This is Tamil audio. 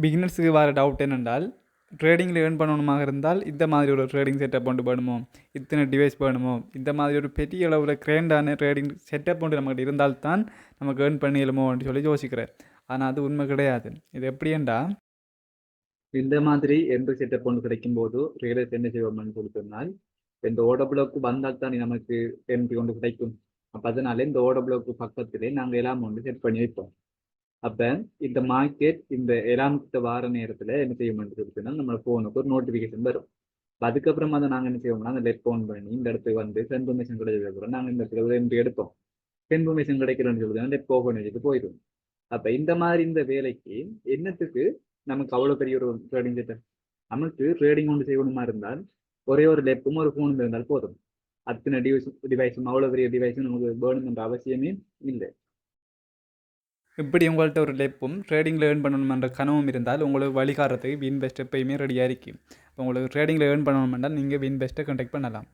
பிகினர்ஸுக்கு வர டவுட் என்னென்றால் ட்ரேடிங்கில் ஏர்ன் பண்ணணுமாக இருந்தால் இந்த மாதிரி ஒரு ட்ரேடிங் செட்டப் கொண்டு வேணுமோ, இத்தனை டிவைஸ் வேணுமோ, இந்த மாதிரி ஒரு பெரிய அளவில் கிராண்டான ட்ரேடிங் செட்டப் கொண்டு நம்மகிட்ட இருந்தால்தான் நமக்கு ஏர்ன் பண்ணிடலுமோன்னு சொல்லி யோசிக்கிறேன். ஆனால் அது உண்மை கிடையாது. இது எப்படின்னா, இந்த மாதிரி எந்த செட்டப் ஒன்று கிடைக்கும் போது ட்ரேடர்ஸ் என்ன செய்வோம்னு சொல்லி சொன்னால், இந்த ஓட பிளாக்கு வந்தால் தான் நமக்கு என்ட்ரி கொண்டு கிடைக்கும். அப்போ அதனால இந்த ஓட பிளாக்கு பக்கத்திலே நாங்கள் எல்லாம் ஒன்று செட் பண்ணி வைப்போம். அப்ப இந்த மார்க்கெட் இந்த எலாம்கிட்ட வார நேரத்துல என்ன செய்யணும்னு சொல்லிட்டுனா நம்ம போனுக்கு ஒரு நோட்டிபிகேஷன் வரும். அதுக்கப்புறமா அதை நாங்க என்ன செய்வோம்னா அந்த லெட் போன் பண்ணி இந்த இடத்துக்கு வந்து கன்ஃபர்மேஷன் கிடைச்சதுக்கப்புறம் நாங்க இந்த இடத்துல என்ட்ரி எடுப்போம். கன்ஃபர்மேஷன் கிடைக்கிறோன்னு சொல்லிட்டு லெட் ஓபன் வச்சுட்டு போயிடும். அப்ப இந்த மாதிரி இந்த வேலைக்கு என்னத்துக்கு நமக்கு அவ்வளவு பெரிய ஒரு ட்ரேடிங் செட்டப்? நமக்கு ட்ரேடிங் ஒன்று செய்யணுமா இருந்தால் ஒரே ஒரு லேப்பும் ஒரு ஃபோனும் இருந்தால் போதும். அத்தனை டிவைஸும் அவ்வளவு பெரிய டிவைஸும் நமக்கு வேணும்ன்ற அவசியமே இல்லை. இப்படி உங்கள்கிட்ட ஒரு லேப்பும் ட்ரேடிங்கில் ஏர்ன் பண்ணணுமென்ற கனவும் இருந்தால் உங்களுக்கு வழிகாரத்துக்கு வின் பெஸ்ட் எப்பயுமே ரெடியாக இருக்கும். இப்போ உங்களுக்கு ட்ரேடிங்கில் ஏர்ன் பண்ணணுமென்றால் நீங்கள் வின் பெஸ்ட்டை கான்டாக்ட் பண்ணலாம்.